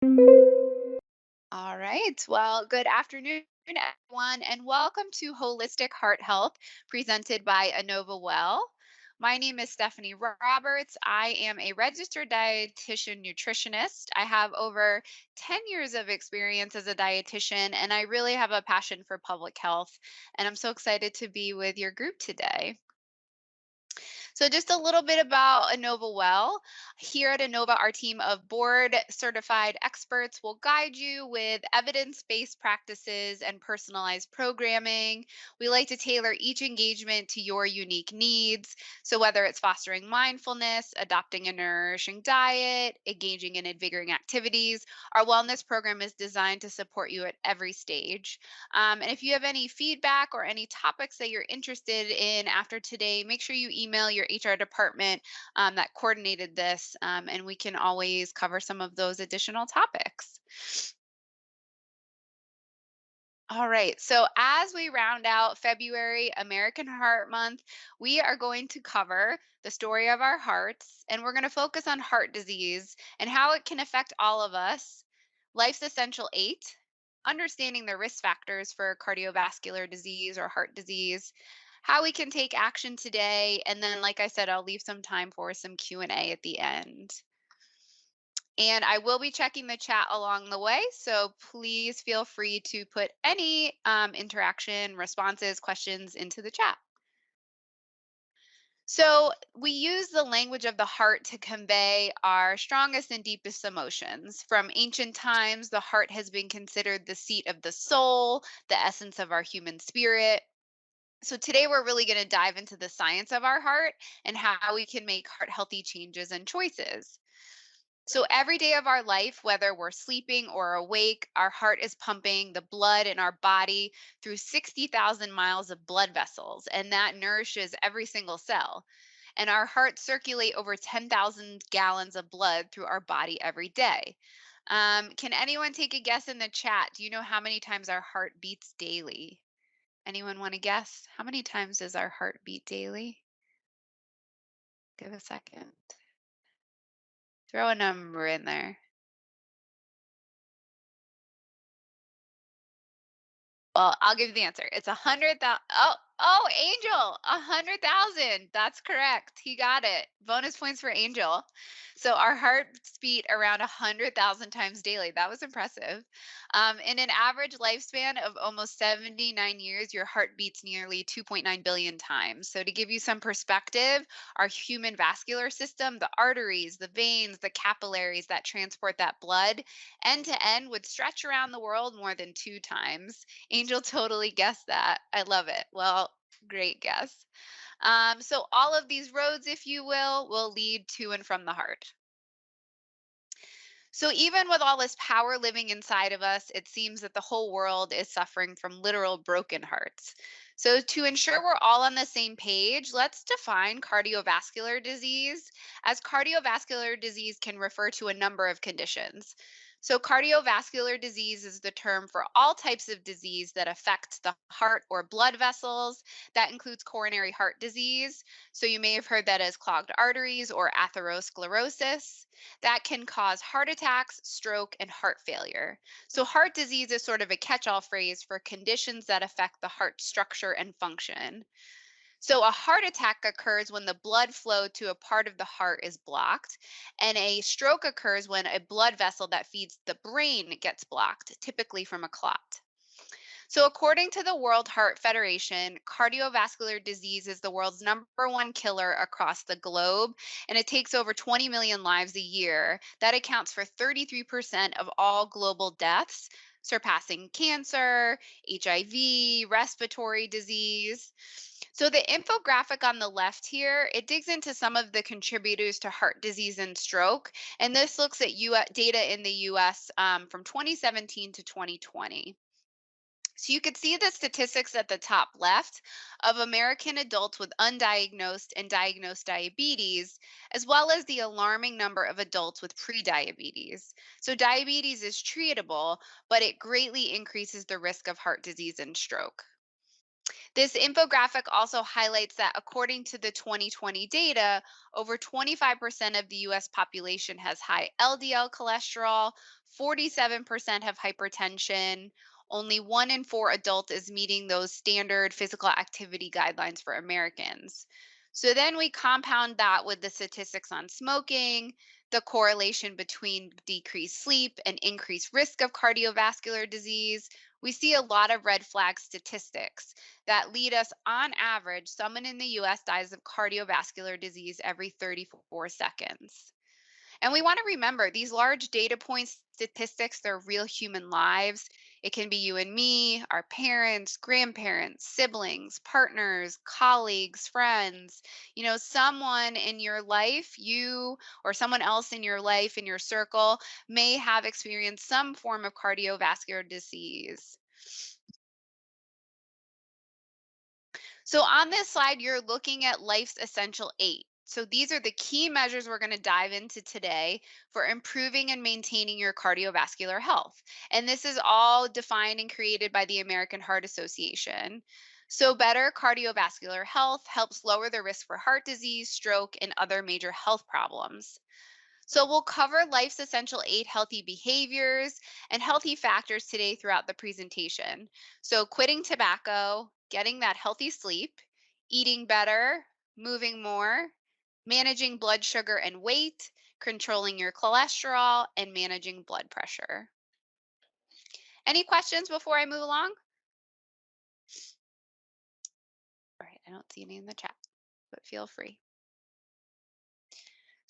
All right. Well, good afternoon, everyone, and welcome to Holistic Heart Health presented by Inova Well. My name is Stephanie Roberts. I am a registered dietitian nutritionist. I have over 10 years of experience as a dietitian, and I really have a passion for public health. And I'm so excited to be with your group today. So, just a little bit about Inova Well. Here at Inova, our team of board certified experts will guide you with evidence based practices and personalized programming. We like to tailor each engagement to your unique needs. So, whether it's fostering mindfulness, adopting a nourishing diet, engaging in invigorating activities, our wellness program is designed to support you at every stage. And if you have any feedback or any topics that you're interested in after today, make sure you email your HR department that coordinated this, and we can always cover some of those additional topics. All right. So, as we round out February American Heart Month, we are going to cover the story of our hearts, and we're going to focus on heart disease and how it can affect all of us. Life's Essential 8, understanding the risk factors for cardiovascular disease or heart disease, how we can take action today, and then like I said, I'll leave some time for some Q&A at the end. And I will be checking the chat along the way. So please feel free to put any interaction, responses, questions into the chat. So we use the language of the heart to convey our strongest and deepest emotions. From ancient times, the heart has been considered the seat of the soul, the essence of our human spirit. So today we're really going to dive into the science of our heart and how we can make heart healthy changes and choices. So every day of our life, whether we're sleeping or awake, our heart is pumping the blood in our body through 60,000 miles of blood vessels, and that nourishes every single cell. And our hearts circulate over 10,000 gallons of blood through our body every day. Can anyone take a guess in the chat? Do you know how many times our heart beats daily? Anyone want to guess? How many times does our heart beat daily? Give a second. Throw a number in there. Well, I'll give you the answer. It's 100,000. Oh, Angel, 100,000. That's correct. He got it. Bonus points for Angel. So our hearts beat around 100,000 times daily. That was impressive. In an average lifespan of almost 79 years, your heart beats nearly 2.9 billion times. So to give you some perspective, our human vascular system, the arteries, the veins, the capillaries that transport that blood, end to end would stretch around the world more than 2 times. Angel totally guessed that. I love it. Well, great guess. So all of these roads, if you will lead to and from the heart. So even with all this power living inside of us, it seems that the whole world is suffering from literal broken hearts. So to ensure we're all on the same page, let's define cardiovascular disease. As cardiovascular disease can refer to a number of conditions. So cardiovascular disease is the term for all types of disease that affect the heart or blood vessels. That includes coronary heart disease. So you may have heard that as clogged arteries or atherosclerosis that can cause heart attacks, stroke, and heart failure. So, heart disease is sort of a catch all phrase for conditions that affect the heart structure and function. So, a heart attack occurs when the blood flow to a part of the heart is blocked, and a stroke occurs when a blood vessel that feeds the brain gets blocked, typically from a clot. So, according to the World Heart Federation, cardiovascular disease is the world's #1 killer across the globe, and it takes over 20 million lives a year. That accounts for 33% of all global deaths, surpassing cancer, HIV, respiratory disease. So, the infographic on the left here, it digs into some of the contributors to heart disease and stroke, and this looks at data in the US from 2017 to 2020. So you could see the statistics at the top left of American adults with undiagnosed and diagnosed diabetes, as well as the alarming number of adults with prediabetes. So diabetes is treatable, but it greatly increases the risk of heart disease and stroke. This infographic also highlights that according to the 2020 data, over 25% of the US population has high LDL cholesterol, 47% have hypertension, only 1 in 4 adults is meeting those standard physical activity guidelines for Americans. So then we compound that with the statistics on smoking, the correlation between decreased sleep and increased risk of cardiovascular disease. We see a lot of red flag statistics that lead us, on average, someone in the US dies of cardiovascular disease every 34 seconds. And we want to remember these large data points, statistics, they're real human lives. It can be you and me, our parents, grandparents, siblings, partners, colleagues, friends, someone in your life, you or someone else in your life, in your circle, may have experienced some form of cardiovascular disease. So on this slide, you're looking at life's essential eight. So these are the key measures we're going to dive into today for improving and maintaining your cardiovascular health. And this is all defined and created by the American Heart Association. So better cardiovascular health helps lower the risk for heart disease, stroke, and other major health problems. So, we'll cover life's essential eight healthy behaviors and healthy factors today throughout the presentation. So, quitting tobacco, getting that healthy sleep, eating better, moving more, managing blood sugar and weight, controlling your cholesterol, and managing blood pressure. Any questions before I move along? All right, I don't see any in the chat, but feel free.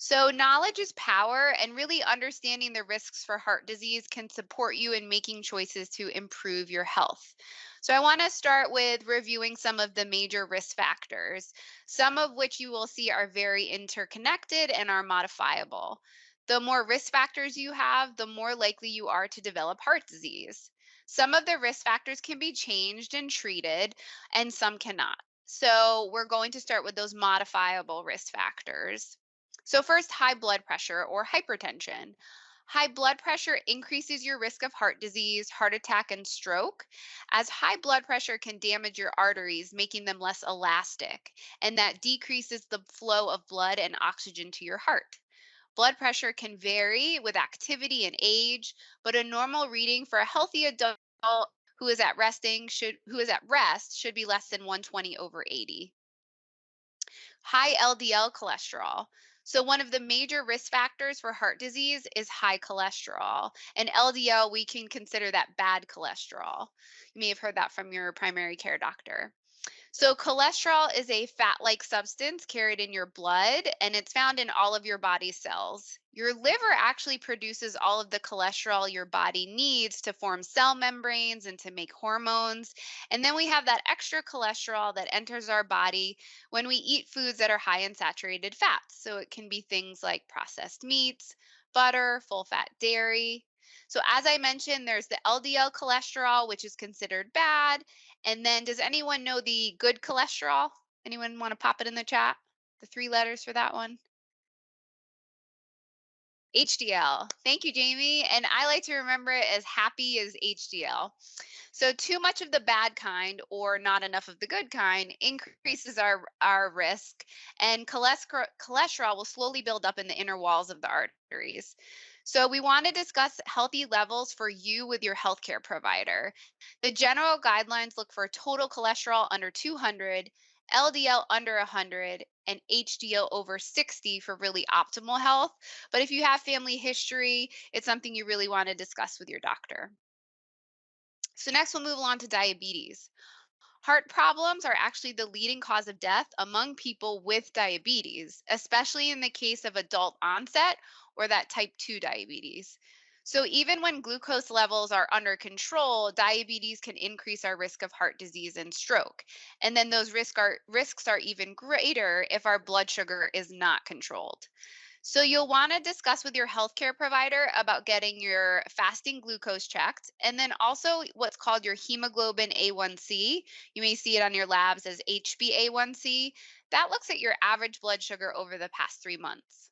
So, knowledge is power, and really understanding the risks for heart disease can support you in making choices to improve your health. So, I want to start with reviewing some of the major risk factors, some of which you will see are very interconnected and are modifiable. The more risk factors you have, the more likely you are to develop heart disease. Some of the risk factors can be changed and treated, and some cannot. So, we're going to start with those modifiable risk factors. So, first, high blood pressure or hypertension. High blood pressure increases your risk of heart disease, heart attack, and stroke, as high blood pressure can damage your arteries, making them less elastic, and that decreases the flow of blood and oxygen to your heart. Blood pressure can vary with activity and age, but a normal reading for a healthy adult who is at rest should be less than 120 over 80. High LDL cholesterol. So, one of the major risk factors for heart disease is high cholesterol. And LDL, we can consider that bad cholesterol. You may have heard that from your primary care doctor. So, cholesterol is a fat like substance carried in your blood, and it's found in all of your body cells. Your liver actually produces all of the cholesterol your body needs to form cell membranes and to make hormones. And then we have that extra cholesterol that enters our body when we eat foods that are high in saturated fats. So, it can be things like processed meats, butter, full fat dairy. So, as I mentioned, there's the LDL cholesterol, which is considered bad, and then does anyone know the good cholesterol? Anyone want to pop it in the chat? The three letters for that one? HDL. Thank you, Jamie. And I like to remember it as happy as HDL. So too much of the bad kind or not enough of the good kind increases our risk, and cholesterol will slowly build up in the inner walls of the arteries. So we want to discuss healthy levels for you with your healthcare provider. The general guidelines look for total cholesterol under 200, LDL under 100, and HDL over 60 for really optimal health. But if you have family history, it's something you really want to discuss with your doctor. So next we'll move on to diabetes. Heart problems are actually the leading cause of death among people with diabetes, especially in the case of adult onset or that type 2 diabetes. So even when glucose levels are under control, diabetes can increase our risk of heart disease and stroke. And then those risks are even greater if our blood sugar is not controlled. So you'll want to discuss with your healthcare provider about getting your fasting glucose checked, and then also what's called your hemoglobin A1C. You may see it on your labs as HbA1c. That looks at your average blood sugar over the past 3 months.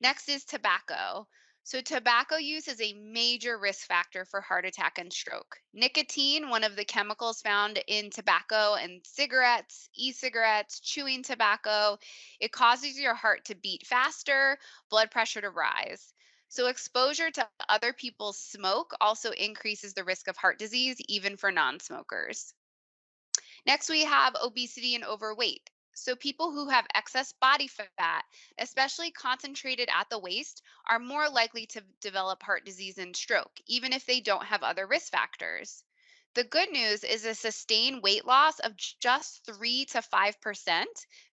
Next is tobacco. So, tobacco use is a major risk factor for heart attack and stroke. Nicotine, one of the chemicals found in tobacco and cigarettes, e cigarettes, chewing tobacco, it causes your heart to beat faster, blood pressure to rise. So, exposure to other people's smoke also increases the risk of heart disease, even for non smokers. Next, we have obesity and overweight. So, people who have excess body fat, especially concentrated at the waist, are more likely to develop heart disease and stroke, even if they don't have other risk factors. The good news is a sustained weight loss of just 3 to 5%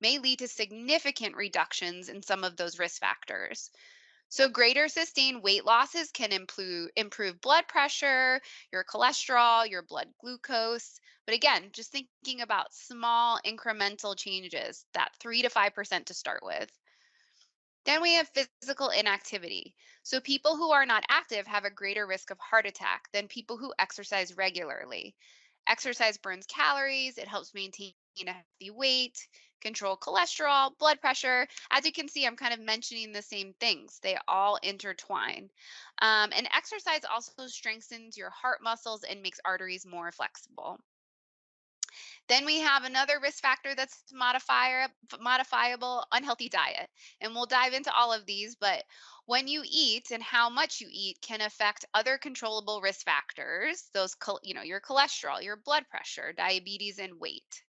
may lead to significant reductions in some of those risk factors. So, greater sustained weight losses can improve blood pressure, your cholesterol, your blood glucose. But again, just thinking about small incremental changes, that 3 to 5% to start with. Then we have physical inactivity. So, people who are not active have a greater risk of heart attack than people who exercise regularly. Exercise burns calories, it helps maintain a healthy weight, control cholesterol, blood pressure. As you can see, I'm kind of mentioning the same things, they all intertwine. And exercise also strengthens your heart muscles and makes arteries more flexible. Then we have another risk factor that's modifiable, unhealthy diet. And we'll dive into all of these, but when you eat and how much you eat can affect other controllable risk factors, your cholesterol, your blood pressure, diabetes and weight.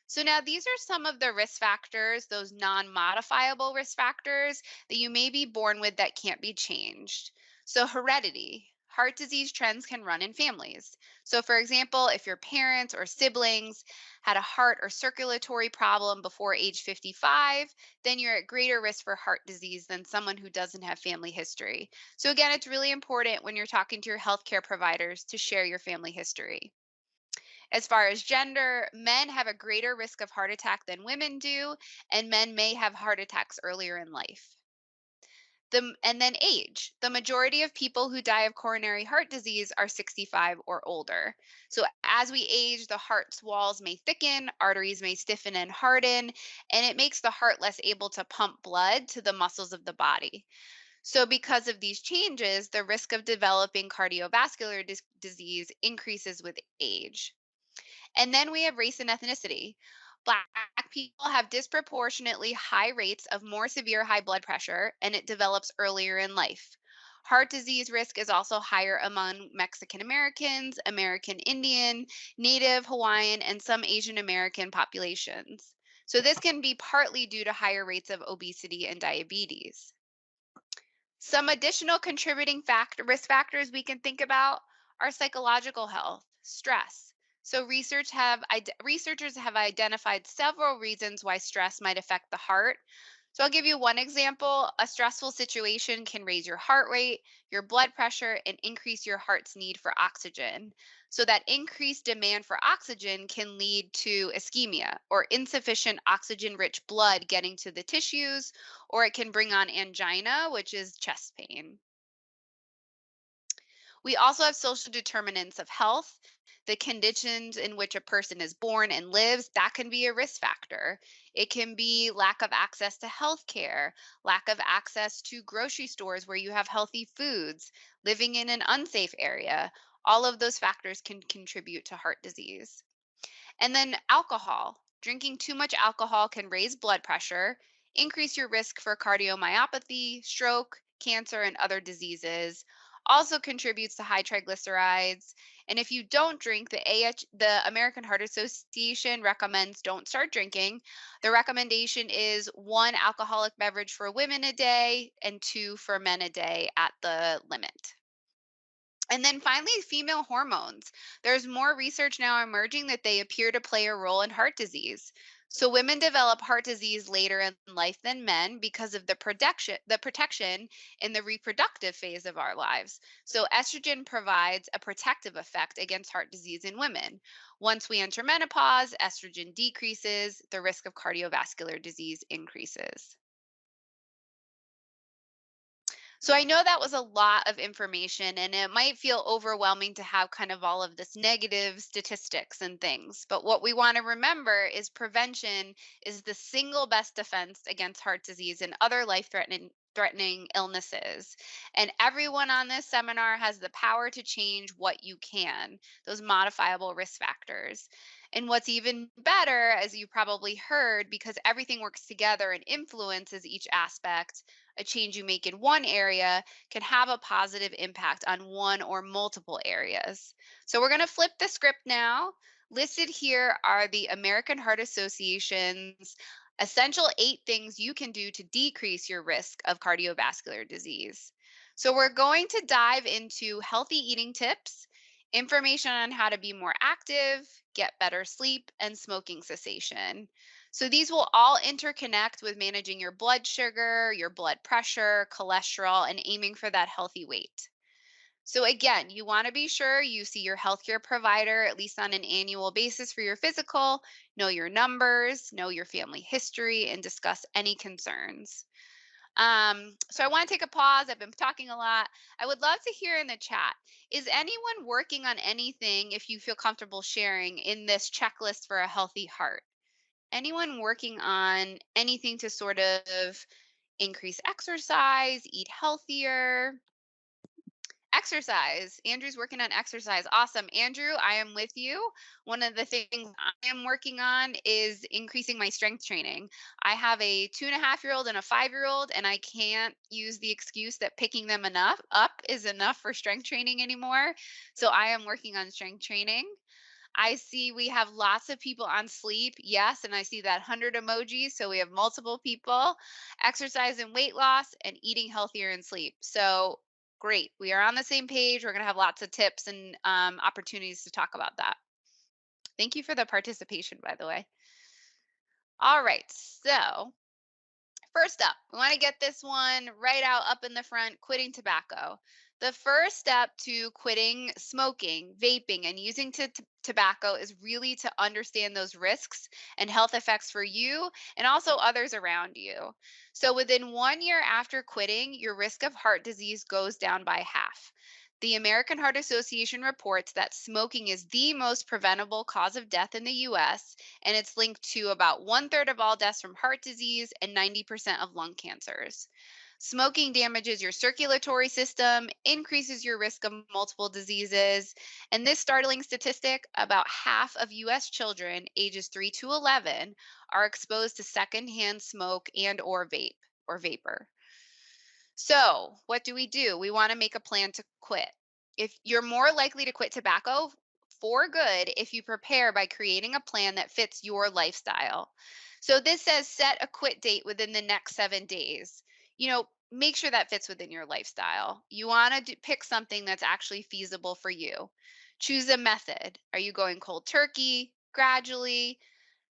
So now these are some of the risk factors, those non-modifiable risk factors that you may be born with that can't be changed. So heredity, heart disease trends can run in families. So for example, if your parents or siblings had a heart or circulatory problem before age 55, then you're at greater risk for heart disease than someone who doesn't have family history. So again, it's really important when you're talking to your healthcare providers to share your family history. As far as gender, men have a greater risk of heart attack than women do, and men may have heart attacks earlier in life. And then age. The majority of people who die of coronary heart disease are 65 or older. So as we age, the heart's walls may thicken, arteries may stiffen and harden, and it makes the heart less able to pump blood to the muscles of the body. So, because of these changes, the risk of developing cardiovascular disease increases with age. And then we have race and ethnicity. Black people have disproportionately high rates of more severe high blood pressure, and it develops earlier in life. Heart disease risk is also higher among Mexican Americans, American Indian, Native Hawaiian, and some Asian American populations. So, this can be partly due to higher rates of obesity and diabetes. Some additional contributing risk factors we can think about are psychological health, stress. So researchers have identified several reasons why stress might affect the heart. So I'll give you one example. A stressful situation can raise your heart rate, your blood pressure, and increase your heart's need for oxygen. So that increased demand for oxygen can lead to ischemia or insufficient oxygen rich blood getting to the tissues, or it can bring on angina, which is chest pain. We also have social determinants of health, the conditions in which a person is born and lives, that can be a risk factor. It can be lack of access to health care, lack of access to grocery stores where you have healthy foods, living in an unsafe area. All of those factors can contribute to heart disease. And then alcohol. Drinking too much alcohol can raise blood pressure, increase your risk for cardiomyopathy, stroke, cancer, and other diseases. Also contributes to high triglycerides. And if you don't drink, the American Heart Association recommends don't start drinking. The recommendation is one alcoholic beverage for women a day and two for men a day at the limit. And then finally, female hormones. There's more research now emerging that they appear to play a role in heart disease. So women develop heart disease later in life than men because of the protection in the reproductive phase of our lives. So estrogen provides a protective effect against heart disease in women. Once we enter menopause, estrogen decreases, the risk of cardiovascular disease increases. So I know that was a lot of information and it might feel overwhelming to have kind of all of this negative statistics and things. But what we want to remember is prevention is the single best defense against heart disease and other life-threatening threatening illnesses. And everyone on this seminar has the power to change what you can, those modifiable risk factors. And what's even better, as you probably heard, because everything works together and influences each aspect, a change you make in one area can have a positive impact on one or multiple areas. So we're going to flip the script now. Listed here are the American Heart Association's essential 8 things you can do to decrease your risk of cardiovascular disease. So, we're going to dive into healthy eating tips, information on how to be more active, get better sleep, and smoking cessation. So, these will all interconnect with managing your blood sugar, your blood pressure, cholesterol, and aiming for that healthy weight. So again, you want to be sure you see your healthcare provider at least on an annual basis for your physical, know your numbers, know your family history, and discuss any concerns. So I want to take a pause. I've been talking a lot. I would love to hear in the chat. Is anyone working on anything, if you feel comfortable sharing, in this checklist for a healthy heart? Anyone working on anything to sort of increase exercise, eat healthier? Exercise. Andrew's working on exercise. Awesome. Andrew, I am with you. One of the things I am working on is increasing my strength training. I have a 2.5-year-old and a 5-year-old, and I can't use the excuse that picking them enough up is enough for strength training anymore. So I am working on strength training. I see we have lots of people on sleep. Yes, and I see that 100 emojis. So we have multiple people. Exercise and weight loss and eating healthier and sleep. So great. We are on the same page. We're going to have lots of tips and opportunities to talk about that. Thank you for the participation, by the way. All right. So first up, we want to get this one right out up in the front, quitting tobacco. The first step to quitting smoking, vaping, and using tobacco is really to understand those risks and health effects for you and also others around you. So, within 1 year after quitting, your risk of heart disease goes down by half. The American Heart Association reports that smoking is the most preventable cause of death in the US, and it's linked to about 1/3 of all deaths from heart disease and 90% of lung cancers. Smoking damages your circulatory system, increases your risk of multiple diseases, and this startling statistic, about half of US children ages 3 to 11 are exposed to secondhand smoke and or vape or vapor. So, what do? We want to make a plan to quit. If you're more likely to quit tobacco for good if you prepare by creating a plan that fits your lifestyle. So, this says set a quit date within the next 7 days. Make sure that fits within your lifestyle. You want to pick something that's actually feasible for you. Choose a method. Are you going cold turkey, gradually?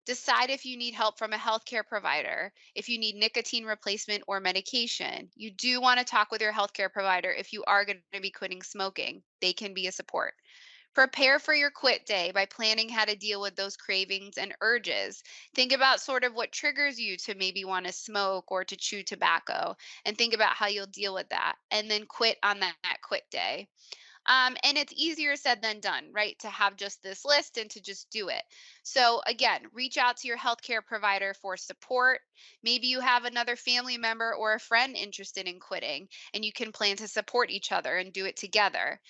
Decide if you need help from a healthcare provider, if you need nicotine replacement or medication. You do want to talk with your healthcare provider if you are going to be quitting smoking. They can be a support. Prepare for your quit day by planning how to deal with those cravings and urges. Think about sort of what triggers you to maybe want to smoke or to chew tobacco, and think about how you'll deal with that. And then quit on that quit day. And it's easier said than done, right? To have just this list and to just do it. So, again, reach out to your healthcare provider for support. Maybe you have another family member or a friend interested in quitting, and you can plan to support each other and do it together.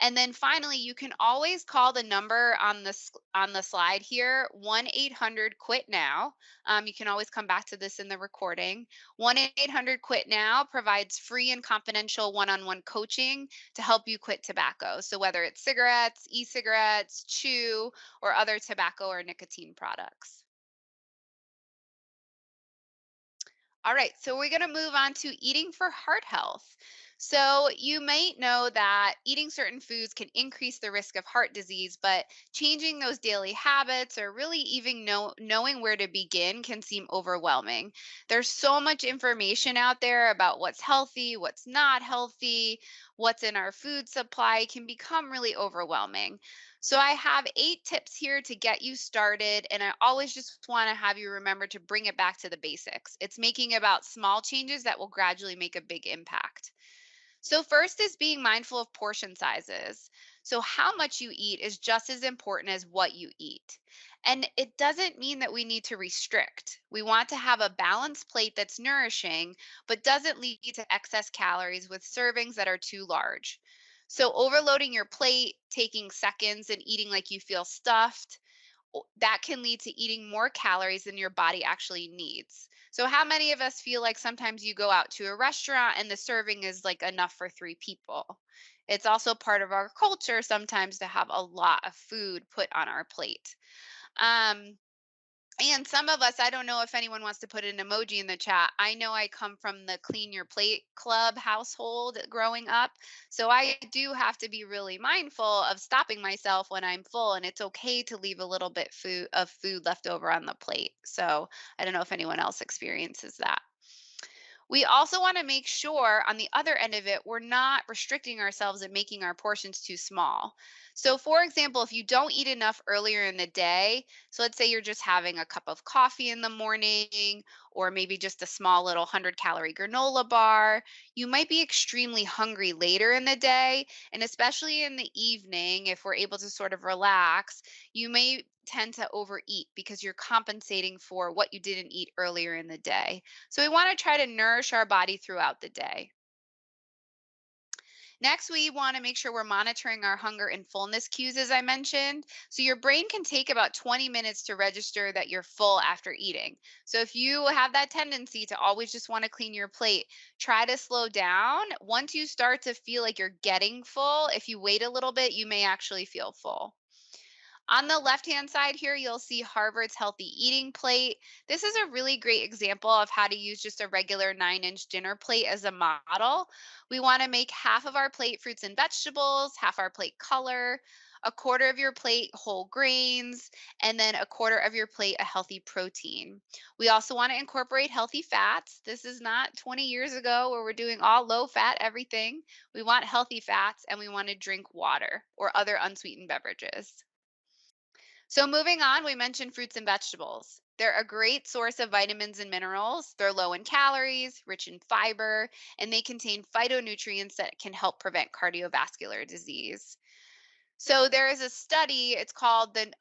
And then finally, you can always call the number on the slide here, 1-800-QUIT-NOW. You can always come back to this in the recording. 1-800-QUIT-NOW provides free and confidential one-on-one coaching to help you quit tobacco. So whether it's cigarettes, e-cigarettes, chew, or other tobacco or nicotine products. All right, so we're going to move on to eating for heart health. So, you might know that eating certain foods can increase the risk of heart disease, but changing those daily habits or really even knowing where to begin can seem overwhelming. There's so much information out there about what's healthy, what's not healthy, what's in our food supply can become really overwhelming. So, I have 8 tips here to get you started. And I always just want to have you remember to bring it back to the basics. It's making about small changes that will gradually make a big impact. So, first is being mindful of portion sizes. So, how much you eat is just as important as what you eat. And it doesn't mean that we need to restrict. We want to have a balanced plate that's nourishing, but doesn't lead to excess calories with servings that are too large. So, overloading your plate, taking seconds, and eating like you feel stuffed, that can lead to eating more calories than your body actually needs. So, how many of us feel like sometimes you go out to a restaurant and the serving is like enough for three people? It's also part of our culture sometimes to have a lot of food put on our plate. Um, and some of us, I don't know if anyone wants to put an emoji in the chat. I know I come from the clean your plate club household growing up. So I do have to be really mindful of stopping myself when I'm full, and it's okay to leave a little bit of food left over on the plate. So I don't know if anyone else experiences that. We also want to make sure on the other end of it, we're not restricting ourselves and making our portions too small. So, for example, if you don't eat enough earlier in the day, so let's say you're just having a cup of coffee in the morning, or maybe just a small little 100-calorie granola bar, you might be extremely hungry later in the day. And especially in the evening, if we're able to sort of relax, you may tend to overeat because you're compensating for what you didn't eat earlier in the day. So we want to try to nourish our body throughout the day. Next, we want to make sure we're monitoring our hunger and fullness cues, as I mentioned. So your brain can take about 20 minutes to register that you're full after eating. So if you have that tendency to always just want to clean your plate, try to slow down. Once you start to feel like you're getting full, if you wait a little bit, you may actually feel full. On the left-hand side here, you'll see Harvard's healthy eating plate. This is a really great example of how to use just a regular 9-inch dinner plate as a model. We want to make half of our plate fruits and vegetables, half our plate color, a quarter of your plate whole grains, and then a quarter of your plate a healthy protein. We also want to incorporate healthy fats. This is not 20 years ago where we're doing all low fat everything. We want healthy fats and we want to drink water or other unsweetened beverages. So, moving on, we mentioned fruits and vegetables. They're a great source of vitamins and minerals. They're low in calories, rich in fiber, and they contain phytonutrients that can help prevent cardiovascular disease. So there is a study, it's called the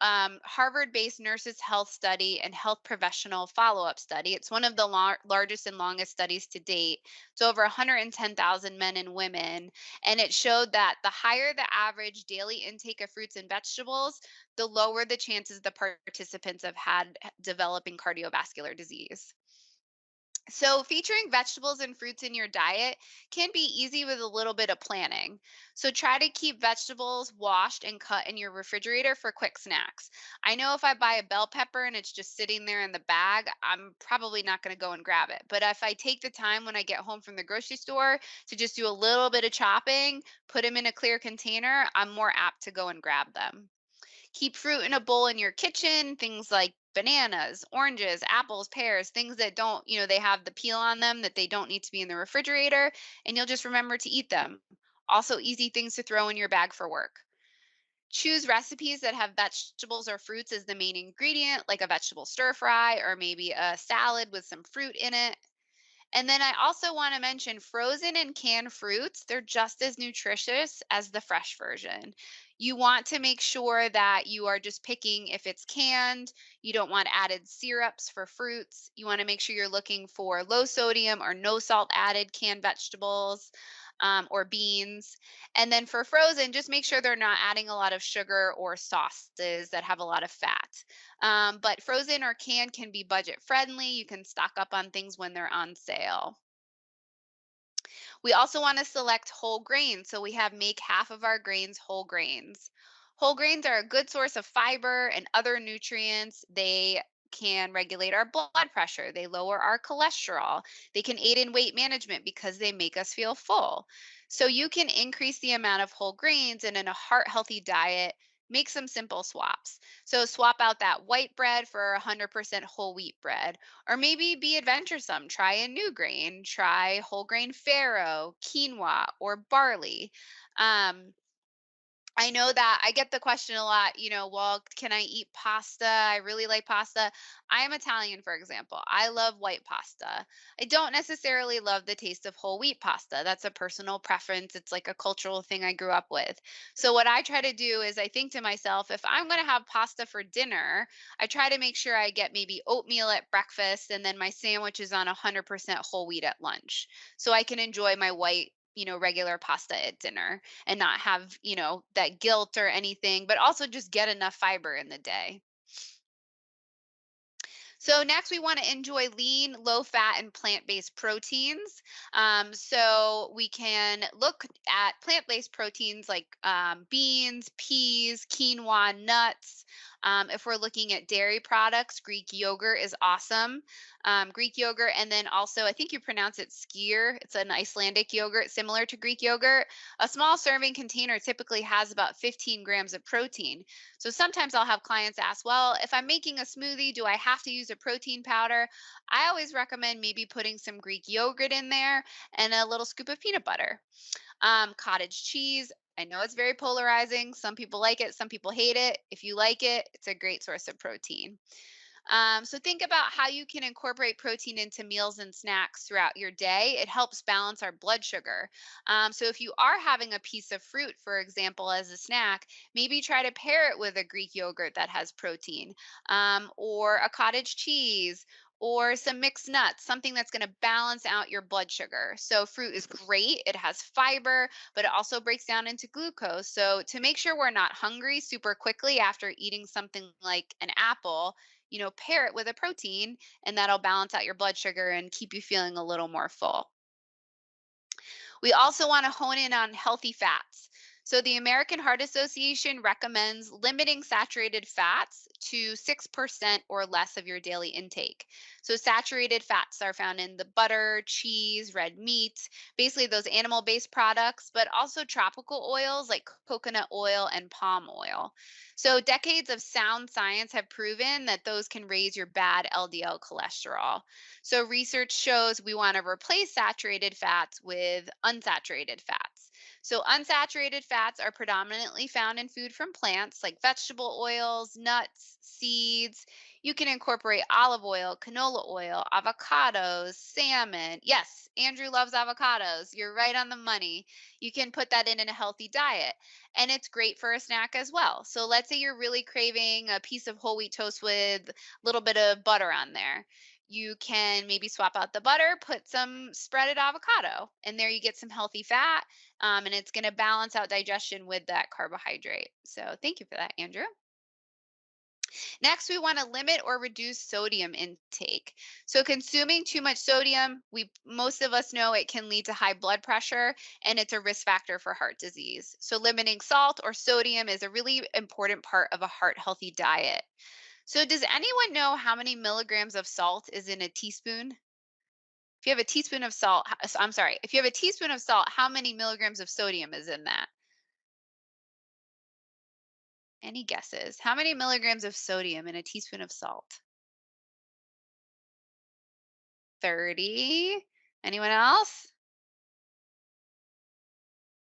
Harvard-based Nurses Health Study and Health Professional Follow-up Study. It's one of the largest and longest studies to date. It's over 110,000 men and women, and it showed that the higher the average daily intake of fruits and vegetables, the lower the chances the participants have had developing cardiovascular disease. So, featuring vegetables and fruits in your diet can be easy with a little bit of planning. So, try to keep vegetables washed and cut in your refrigerator for quick snacks. I know if I buy a bell pepper and it's just sitting there in the bag, I'm probably not going to go and grab it. But if I take the time when I get home from the grocery store to just do a little bit of chopping, put them in a clear container, I'm more apt to go and grab them. Keep fruit in a bowl in your kitchen, things like bananas, oranges, apples, pears, things that don't, they have the peel on them that they don't need to be in the refrigerator, and you'll just remember to eat them. Also, easy things to throw in your bag for work. Choose recipes that have vegetables or fruits as the main ingredient, like a vegetable stir fry or maybe a salad with some fruit in it. And then I also want to mention frozen and canned fruits. They're just as nutritious as the fresh version. You want to make sure that you are just picking if it's canned. You don't want added syrups for fruits. You want to make sure you're looking for low sodium or no salt added canned vegetables or beans. And then for frozen, just make sure they're not adding a lot of sugar or sauces that have a lot of fat. But frozen or canned can be budget friendly. You can stock up on things when they're on sale. We also want to select whole grains. So we have make half of our grains whole grains. Whole grains are a good source of fiber and other nutrients. They can regulate our blood pressure. They lower our cholesterol. They can aid in weight management because they make us feel full. So you can increase the amount of whole grains and in a heart healthy diet, make some simple swaps. So swap out that white bread for 100% whole wheat bread, or maybe be adventuresome, try a new grain, try whole grain farro, quinoa, or barley. Um, I know that I get the question a lot, well, can I eat pasta? I really like pasta. I am Italian, for example. I love white pasta. I don't necessarily love the taste of whole wheat pasta. That's a personal preference. It's like a cultural thing I grew up with. So, what I try to do is I think to myself, if I'm going to have pasta for dinner, I try to make sure I get maybe oatmeal at breakfast and then my sandwich is on 100% whole wheat at lunch. So I can enjoy my white, regular pasta at dinner and not have, that guilt or anything, but also just get enough fiber in the day. So next, we want to enjoy lean, low fat, and plant based proteins. So we can look at plant based proteins like beans, peas, quinoa, nuts. If we're looking at dairy products, Greek yogurt is awesome. Greek yogurt, and then also I think you pronounce it skyr. It's an Icelandic yogurt similar to Greek yogurt. A small serving container typically has about 15 grams of protein. So sometimes I'll have clients ask, well, if I'm making a smoothie, do I have to use a protein powder? I always recommend maybe putting some Greek yogurt in there and a little scoop of peanut butter. Cottage cheese. I know it's very polarizing. Some people like it, some people hate it. If you like it, it's a great source of protein. So think about how you can incorporate protein into meals and snacks throughout your day. It helps balance our blood sugar. So if you are having a piece of fruit, for example, as a snack, maybe try to pair it with a Greek yogurt that has protein, or a cottage cheese. Or some mixed nuts, something that's going to balance out your blood sugar. So, fruit is great. It has fiber, but it also breaks down into glucose. So, to make sure we're not hungry super quickly after eating something like an apple, pair it with a protein and that'll balance out your blood sugar and keep you feeling a little more full. We also want to hone in on healthy fats. So, the American Heart Association recommends limiting saturated fats to 6% or less of your daily intake. So, saturated fats are found in the butter, cheese, red meat, basically those animal based products, but also tropical oils like coconut oil and palm oil. So, decades of sound science have proven that those can raise your bad LDL cholesterol. So, research shows we want to replace saturated fats with unsaturated fats. So, unsaturated fats are predominantly found in food from plants like vegetable oils, nuts, seeds. You can incorporate olive oil, canola oil, avocados, salmon. Yes, Andrew loves avocados. You're right on the money. You can put that in a healthy diet. And it's great for a snack as well. So, let's say you're really craving a piece of whole wheat toast with a little bit of butter on there. You can maybe swap out the butter, put some spreaded avocado, and there you get some healthy fat. And it's going to balance out digestion with that carbohydrate. So, thank you for that, Andrew. Next, we want to limit or reduce sodium intake. So, consuming too much sodium, we most of us know it can lead to high blood pressure and it's a risk factor for heart disease. So, limiting salt or sodium is a really important part of a heart healthy diet. So, does anyone know how many milligrams of salt is in a teaspoon? If you have a teaspoon of salt, I'm sorry, if you have a teaspoon of salt, how many milligrams of sodium is in that? Any guesses? How many milligrams of sodium in a teaspoon of salt? 30. Anyone else?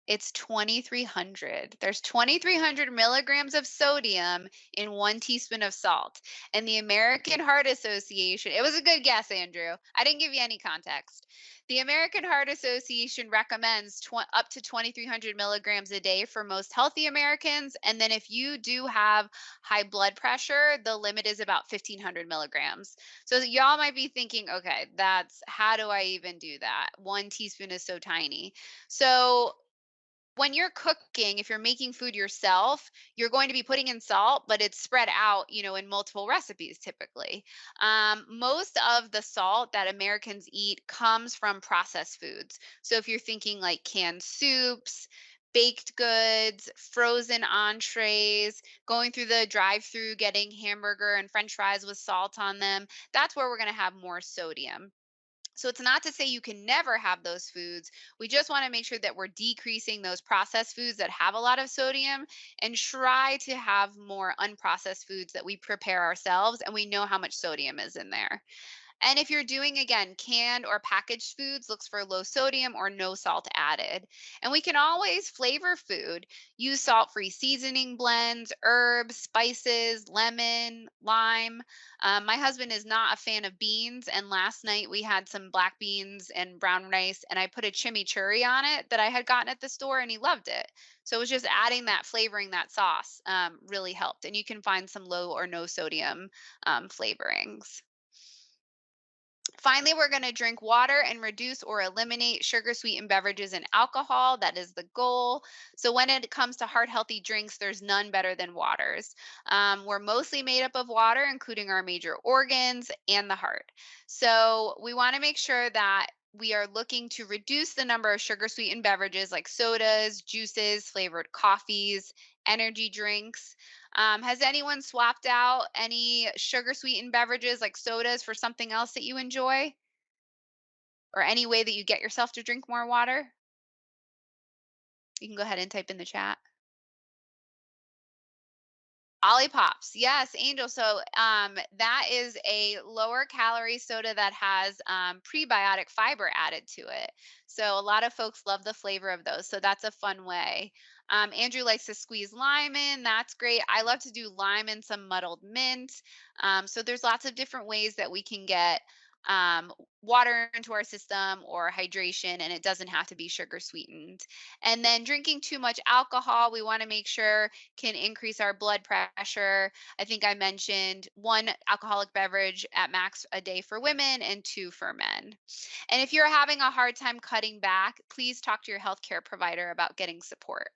It's 2,300. There's 2,300 milligrams of sodium in 1 teaspoon of salt. And the American Heart Association, it was a good guess, Andrew. I didn't give you any context. The American Heart Association recommends up to 2,300 milligrams a day for most healthy Americans. And then if you do have high blood pressure, the limit is about 1,500 milligrams. So y'all might be thinking, okay, that's how do I even do that? 1 teaspoon is so tiny. So when you're cooking, if you're making food yourself, you're going to be putting in salt, but it's spread out, in multiple recipes typically. Most of the salt that Americans eat comes from processed foods. So if you're thinking like canned soups, baked goods, frozen entrees, going through the drive through, getting hamburger and french fries with salt on them, that's where we're going to have more sodium. So it's not to say you can never have those foods. We just want to make sure that we're decreasing those processed foods that have a lot of sodium and try to have more unprocessed foods that we prepare ourselves and we know how much sodium is in there. And if you're doing, again, canned or packaged foods, looks for low sodium or no salt added. And we can always flavor food. Use salt free seasoning blends, herbs, spices, lemon, lime. My husband is not a fan of beans. And last night we had some black beans and brown rice, and I put a chimichurri on it that I had gotten at the store, and he loved it. So it was just adding that flavoring, that sauce really helped. And you can find some low or no sodium flavorings. Finally, we're going to drink water and reduce or eliminate sugar sweetened beverages and alcohol. That is the goal. So, when it comes to heart healthy drinks, there's none better than waters. We're mostly made up of water, including our major organs and the heart. So, we want to make sure that we are looking to reduce the number of sugar sweetened beverages like sodas, juices, flavored coffees, energy drinks. Has anyone swapped out any sugar sweetened beverages like sodas for something else that you enjoy? Or any way that you get yourself to drink more water? You can go ahead and type in the chat. Ollipops. Yes, Angel. So that is a lower calorie soda that has prebiotic fiber added to it. So a lot of folks love the flavor of those. So that's a fun way. Andrew likes to squeeze lime in. That's great. I love to do lime and some muddled mint. So there's lots of different ways that we can get water into our system or hydration, and it doesn't have to be sugar sweetened. And then drinking too much alcohol, we want to make sure can increase our blood pressure. I think I mentioned one alcoholic beverage at max a day for women and two for men. And if you're having a hard time cutting back, please talk to your healthcare provider about getting support.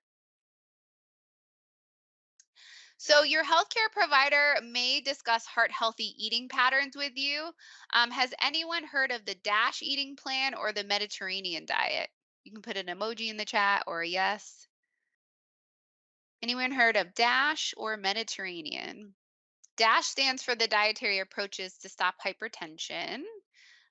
So, your healthcare provider may discuss heart healthy eating patterns with you. Has anyone heard of the DASH eating plan or the Mediterranean diet? You can put an emoji in the chat or a yes. Anyone heard of DASH or Mediterranean? DASH stands for the dietary approaches to stop hypertension.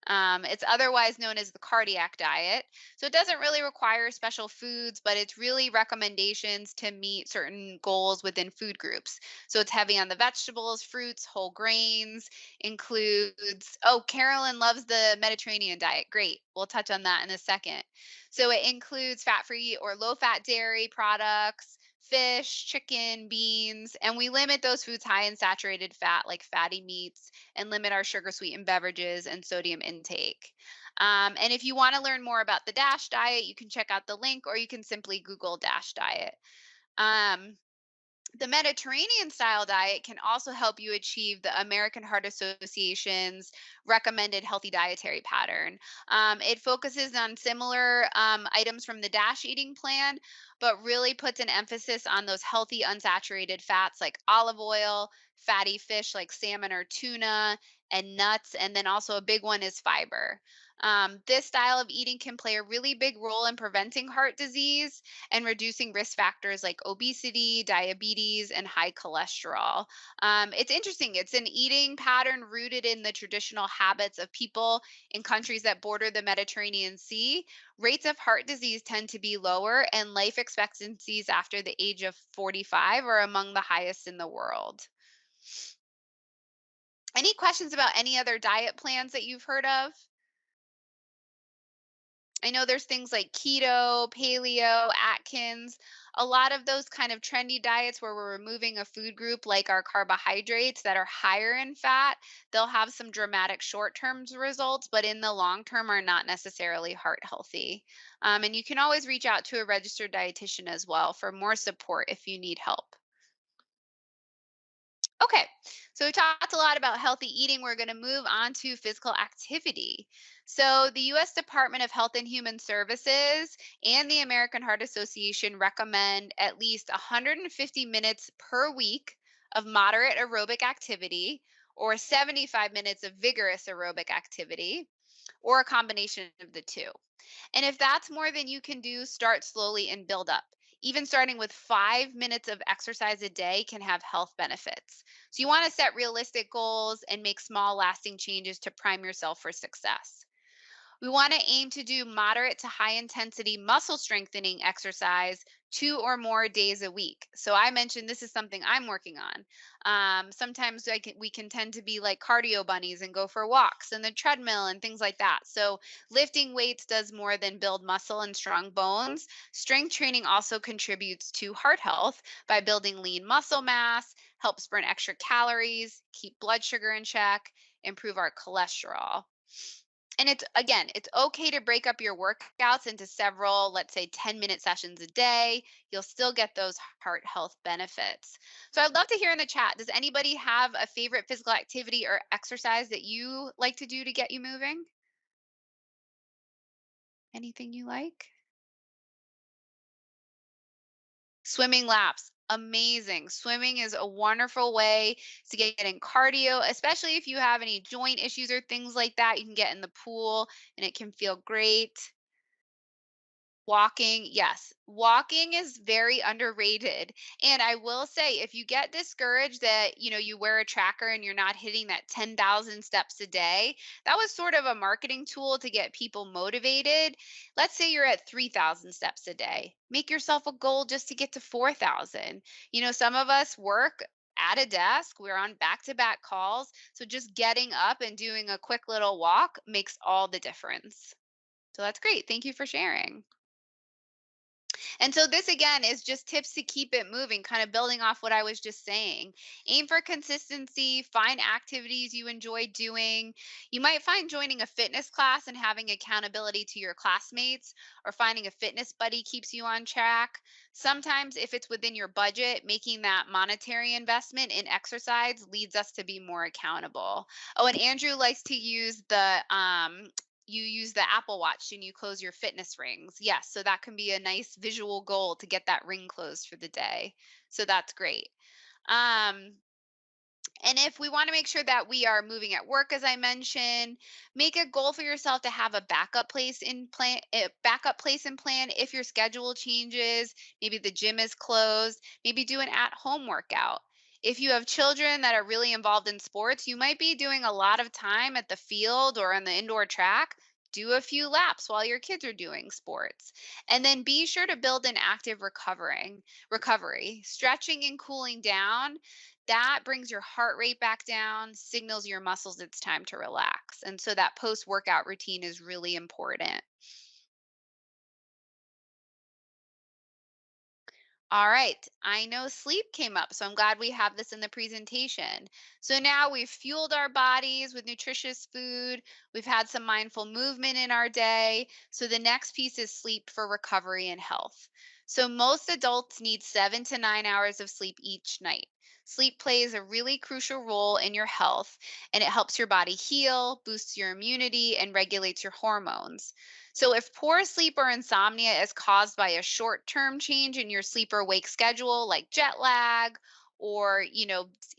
It's otherwise known as the cardiac diet. So it doesn't really require special foods, but it's really recommendations to meet certain goals within food groups. So it's heavy on the vegetables, fruits, whole grains, includes, oh, Carolyn loves the Mediterranean diet. Great. We'll touch on that in a second. So it includes fat free or low fat dairy products. Fish, chicken, beans, and we limit those foods high in saturated fat like fatty meats and limit our sugar sweetened beverages and sodium intake. And if you want to learn more about the DASH diet, you can check out the link or you can simply Google DASH diet. Um, the Mediterranean style diet can also help you achieve the American Heart Association's recommended healthy dietary pattern. It focuses on similar items from the DASH eating plan, but really puts an emphasis on those healthy unsaturated fats like olive oil, fatty fish like salmon or tuna, and nuts. And then also a big one is fiber. This style of eating can play a really big role in preventing heart disease and reducing risk factors like obesity, diabetes, and high cholesterol. It's interesting. It's an eating pattern rooted in the traditional habits of people in countries that border the Mediterranean Sea. Rates of heart disease tend to be lower, and life expectancies after the age of 45 are among the highest in the world. Any questions about any other diet plans that you've heard of? I know there's things like keto, paleo, Atkins, a lot of those kind of trendy diets where we're removing a food group like our carbohydrates that are higher in fat. They'll have some dramatic short term results, but in the long term are not necessarily heart healthy. And you can always reach out to a registered dietitian as well for more support if you need help. Okay, so we talked a lot about healthy eating. We're going to move on to physical activity. So, the US Department of Health and Human Services and the American Heart Association recommend at least 150 minutes per week of moderate aerobic activity or 75 minutes of vigorous aerobic activity or a combination of the two. And if that's more than you can do, start slowly and build up. Even starting with 5 minutes of exercise a day can have health benefits. So you want to set realistic goals and make small, lasting changes to prime yourself for success. We want to aim to do moderate to high intensity muscle strengthening exercise 2 or more days a week. So I mentioned this is something I'm working on. Sometimes we can tend to be like cardio bunnies and go for walks and the treadmill and things like that. So lifting weights does more than build muscle and strong bones. Strength training also contributes to heart health by building lean muscle mass, helps burn extra calories, keep blood sugar in check, improve our cholesterol. And it's again, it's okay to break up your workouts into several, let's say 10-minute sessions a day. You'll still get those heart health benefits. So I'd love to hear in the chat, does anybody have a favorite physical activity or exercise that you like to do to get you moving? Anything you like? Swimming laps. Amazing. Swimming is a wonderful way to get in cardio, especially if you have any joint issues or things like that. You can get in the pool and it can feel great. Walking, yes. Walking is very underrated. And I will say, if you get discouraged that, you wear a tracker and you're not hitting that 10,000 steps a day, that was sort of a marketing tool to get people motivated. Let's say you're at 3,000 steps a day. Make yourself a goal just to get to 4,000. Some of us work at a desk, we're on back to back calls. So just getting up and doing a quick little walk makes all the difference. So that's great. Thank you for sharing. And so this again is just tips to keep it moving, kind of building off what I was just saying. Aim for consistency, find activities you enjoy doing. You might find joining a fitness class and having accountability to your classmates or finding a fitness buddy keeps you on track. Sometimes if it's within your budget, making that monetary investment in exercise leads us to be more accountable. Oh, and Andrew likes to use the you use the Apple Watch and you close your fitness rings. Yes, so that can be a nice visual goal to get that ring closed for the day. So that's great. Um, and if we want to make sure that we are moving at work, as I mentioned, make a goal for yourself to have a backup place and plan if your schedule changes, maybe the gym is closed, maybe do an at-home workout. If you have children that are really involved in sports, you might be doing a lot of time at the field or on the indoor track. Do a few laps while your kids are doing sports. And then be sure to build an active recovery, stretching and cooling down that brings your heart rate back down, signals your muscles it's time to relax. And so that post workout routine is really important. All right. I know sleep came up, so I'm glad we have this in the presentation. So now we've fueled our bodies with nutritious food. We've had some mindful movement in our day. So the next piece is sleep for recovery and health. So most adults need 7 to 9 hours of sleep each night. Sleep plays a really crucial role in your health, and it helps your body heal, boosts your immunity, and regulates your hormones. So, if poor sleep or insomnia is caused by a short term change in your sleep or wake schedule, like jet lag, or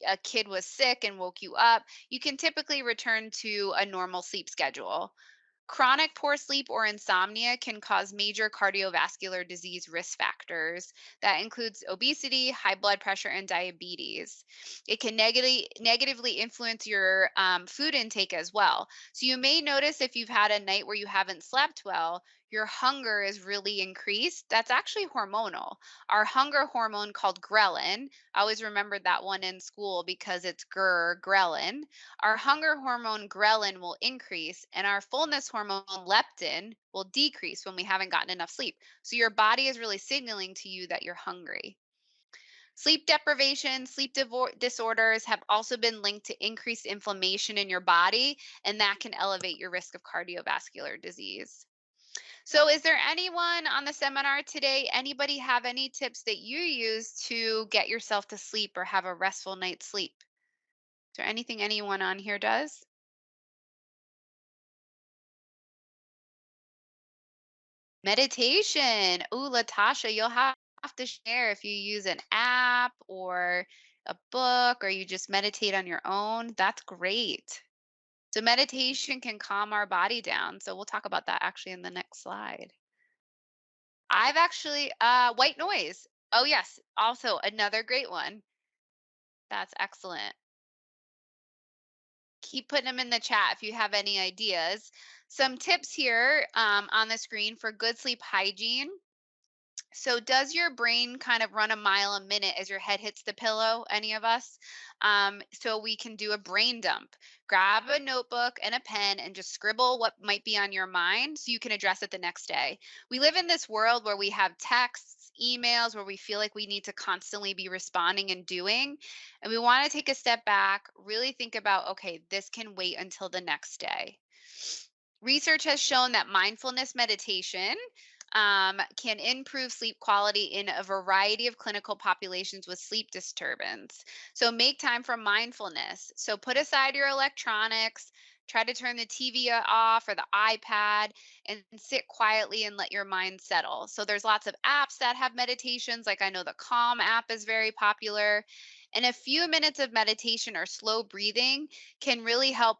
a kid was sick and woke you up, you can typically return to a normal sleep schedule. Chronic poor sleep or insomnia can cause major cardiovascular disease risk factors. That includes obesity, high blood pressure, and diabetes. It can negatively influence your food intake as well. So you may notice if you've had a night where you haven't slept well, your hunger is really increased. That's actually hormonal. Our hunger hormone called ghrelin, I always remembered that one in school because it's ghrelin. Our hunger hormone ghrelin will increase and our fullness hormone leptin will decrease when we haven't gotten enough sleep. So your body is really signaling to you that you're hungry. Sleep deprivation, disorders have also been linked to increased inflammation in your body, and that can elevate your risk of cardiovascular disease. So, is there anyone on the seminar today? Anybody have any tips that you use to get yourself to sleep or have a restful night's sleep? Is there anything anyone on here does? Meditation. Ooh, Latasha, you'll have to share if you use an app or a book or you just meditate on your own. That's great. So meditation can calm our body down. So we'll talk about that actually in the next slide. I've actually white noise. Oh yes, also another great one. That's excellent. keep putting them in the chat if you have any ideas. Some tips here on the screen for good sleep hygiene. So, does your brain kind of run a mile a minute as your head hits the pillow? Any of us? So, we can do a brain dump. Grab a notebook and a pen and just scribble what might be on your mind so you can address it the next day. We live in this world where we have texts, emails, where we feel like we need to constantly be responding and doing. And we want to take a step back, really think about, okay, this can wait until the next day. Research has shown that mindfulness meditation can improve sleep quality in a variety of clinical populations with sleep disturbance. So make time for mindfulness. So put aside your electronics, try to turn the TV off or the iPad and sit quietly and let your mind settle. So there's lots of apps that have meditations, like I know the Calm app is very popular. And a few minutes of meditation or slow breathing can really help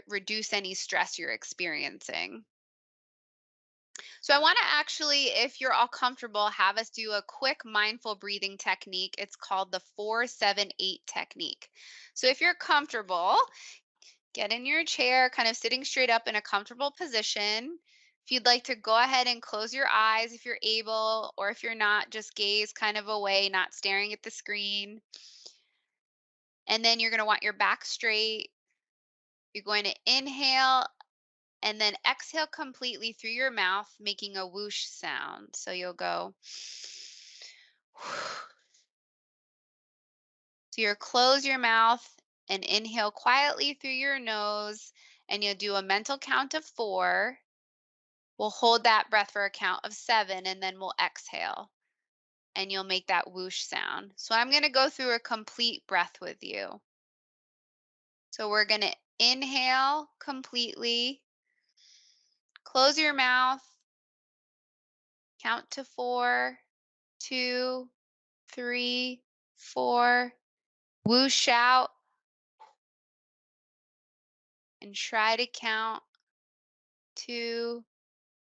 reduce any stress you're experiencing. So I want to actually, if you're all comfortable, have us do a quick mindful breathing technique. It's called the 478 technique. So if you're comfortable, get in your chair, kind of sitting straight up in a comfortable position. If you'd like to go ahead and close your eyes if you're able, or if you're not, just gaze kind of away, not staring at the screen. And then you're going to want your back straight. You're going to inhale and then exhale completely through your mouth, making a whoosh sound. So you'll go. So you'll close your mouth and inhale quietly through your nose, and you'll do a mental count of 4. We'll hold that breath for a count of 7, and then we'll exhale, and you'll make that whoosh sound. So I'm going to go through a complete breath with you. So we're going to inhale completely, close your mouth, count to 4, 2, 3, 4. Whoosh out and try to count 2,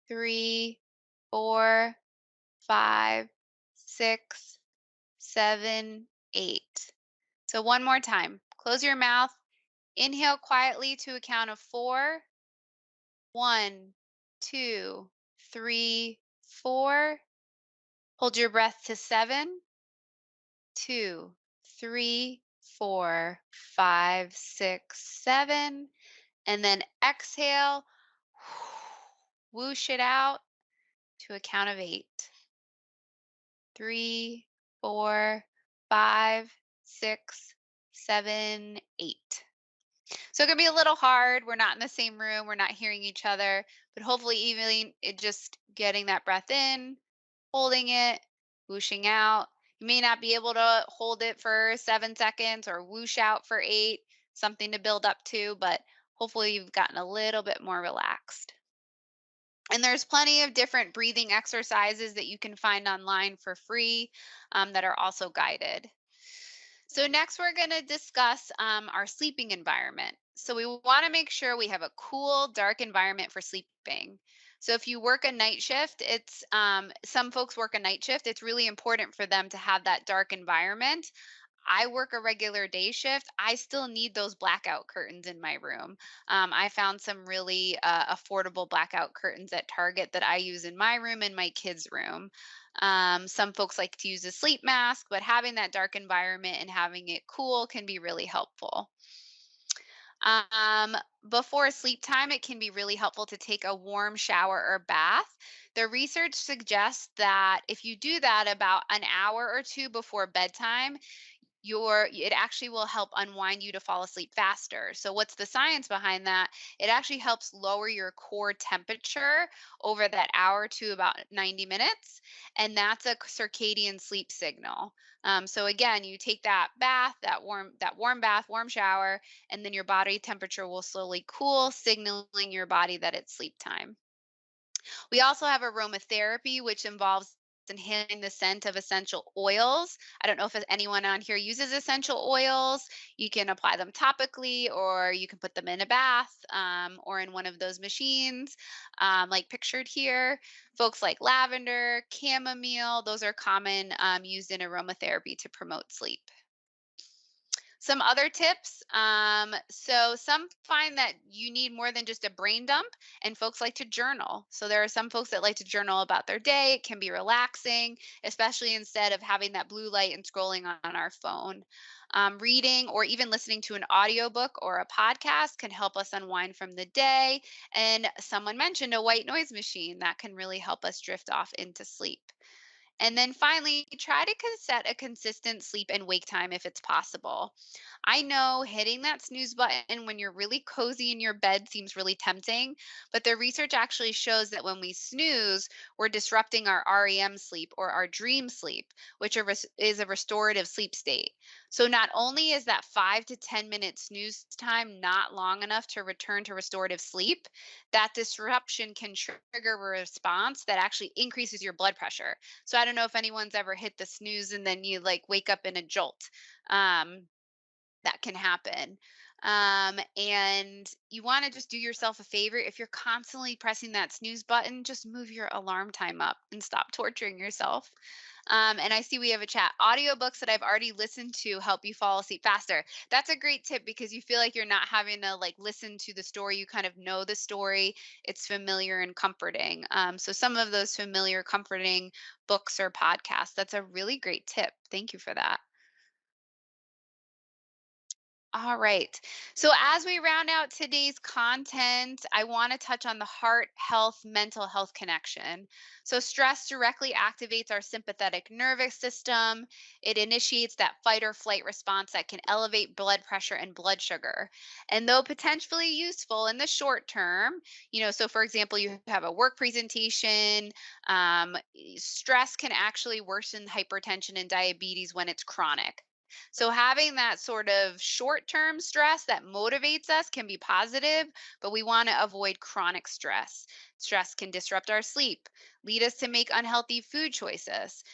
3, 4, 5, 6, 7, 8. So one more time. Close your mouth. Inhale quietly to a count of 4. 1, 2, 3, 4. Hold your breath to 7. 2, 3, 4, 5, 6, 7. And then exhale, whoosh it out to a count of 8. 3, 4, 5, 6, 7, 8. So it can be a little hard. We're not in the same room. We're not hearing each other, but hopefully, even it just getting that breath in, holding it, whooshing out. You may not be able to hold it for 7 seconds or whoosh out for 8, something to build up to, but hopefully you've gotten a little bit more relaxed. And there's plenty of different breathing exercises that you can find online for free that are also guided. So, next, we're going to discuss our sleeping environment. So, we want to make sure we have a cool, dark environment for sleeping. So, if you work a night shift, some folks work a night shift. It's really important for them to have that dark environment. I work a regular day shift. I still need those blackout curtains in my room. I found some really affordable blackout curtains at Target that I use in my room and my kids' room. Some folks like to use a sleep mask, but having that dark environment and having it cool can be really helpful. Um, Before sleep time, it can be really helpful to take a warm shower or bath. The research suggests that if you do that about an hour or two before bedtime, it actually will help unwind you to fall asleep faster. So what's the science behind that? It actually helps lower your core temperature over that hour to about 90 minutes, and that's a circadian sleep signal. So again, you take that bath, that warm bath, warm shower, and then your body temperature will slowly cool, signaling your body that it's sleep time. We also have aromatherapy, which involves inhaling the scent of essential oils. I don't know if anyone on here uses essential oils. You can apply them topically, or you can put them in a bath or in one of those machines, like pictured here. Folks like lavender, chamomile, those are common used in aromatherapy to promote sleep. Some other tips. So some find that you need more than just a brain dump, and folks like to journal. So there are some folks that like to journal about their day. It can be relaxing, especially instead of having that blue light and scrolling on our phone. Reading or even listening to an audiobook or a podcast can help us unwind from the day. And someone mentioned a white noise machine that can really help us drift off into sleep. And then finally, try to set a consistent sleep and wake time if it's possible. I know hitting that snooze button when you're really cozy in your bed seems really tempting, but the research actually shows that when we snooze, we're disrupting our REM sleep or our dream sleep, which is a restorative sleep state. So not only is that 5 to 10 minute snooze time not long enough to return to restorative sleep, that disruption can trigger a response that actually increases your blood pressure. So I don't know if anyone's ever hit the snooze and then you like wake up in a jolt. Um, that can happen. And you want to just do yourself a favor. If you're constantly pressing that snooze button, just move your alarm time up and stop torturing yourself. And I see we have a chat. Audiobooks that I've already listened to help you fall asleep faster. That's a great tip because you feel like you're not having to like listen to the story. You kind of know the story. It's familiar and comforting. So some of those familiar, comforting books or podcasts. That's a really great tip. Thank you for that. All right. So, as we round out today's content, I want to touch on the heart health, mental health connection. So, stress directly activates our sympathetic nervous system. It initiates that fight or flight response that can elevate blood pressure and blood sugar. And though potentially useful in the short term, so for example, you have a work presentation, stress can actually worsen hypertension and diabetes when it's chronic. So having that sort of short-term stress that motivates us can be positive, but we want to avoid chronic stress. Stress can disrupt our sleep, lead us to make unhealthy food choices,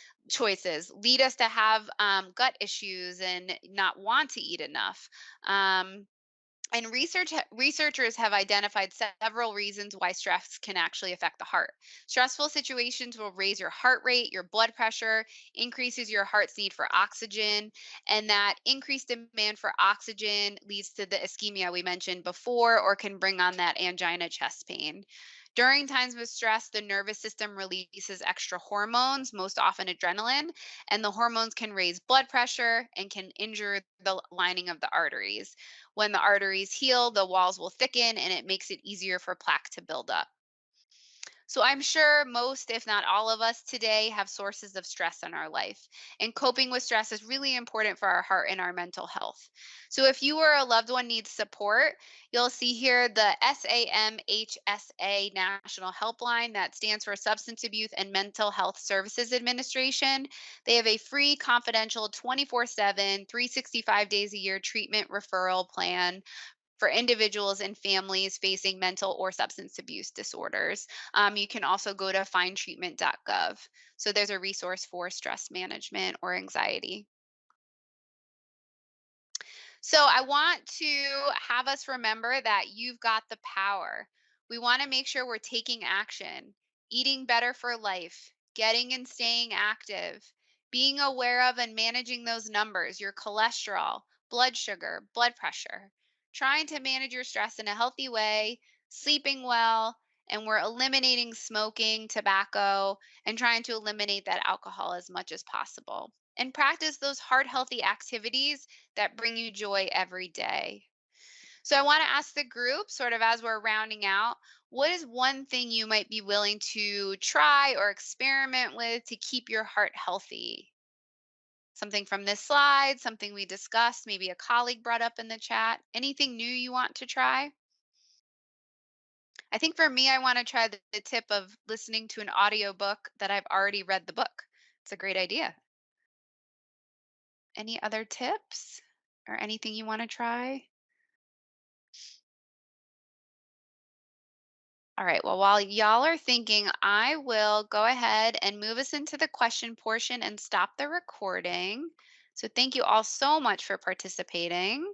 lead us to have gut issues and not want to eat enough. And researchers have identified several reasons why stress can actually affect the heart. Stressful situations will raise your heart rate, your blood pressure, increases your heart's need for oxygen, and that increased demand for oxygen leads to the ischemia we mentioned before or can bring on that angina chest pain. During times of stress, the nervous system releases extra hormones, most often adrenaline, and the hormones can raise blood pressure and can injure the lining of the arteries. When the arteries heal, the walls will thicken and it makes it easier for plaque to build up. So I'm sure most, if not all of us today, have sources of stress in our life. And coping with stress is really important for our heart and our mental health. So if you or a loved one needs support, you'll see here the SAMHSA National Helpline that stands for Substance Abuse and Mental Health Services Administration. They have a free, confidential 24/7, 365 days a year treatment referral plan for individuals and families facing mental or substance abuse disorders. You can also go to findtreatment.gov. So there's a resource for stress management or anxiety. So I want to have us remember that you've got the power. We want to make sure we're taking action, eating better for life, getting and staying active, being aware of and managing those numbers, your cholesterol, blood sugar, blood pressure, trying to manage your stress in a healthy way, sleeping well, and we're eliminating smoking, tobacco, and trying to eliminate that alcohol as much as possible. And practice those heart healthy activities that bring you joy every day. So I want to ask the group, sort of as we're rounding out, what is one thing you might be willing to try or experiment with to keep your heart healthy? Something from this slide, something we discussed, maybe a colleague brought up in the chat. Anything new you want to try? I think for me, I want to try the tip of listening to an audiobook that I've already read the book. It's a great idea. Any other tips or anything you want to try? All right. Well, while y'all are thinking, I will go ahead and move us into the question portion and stop the recording. So thank you all so much for participating.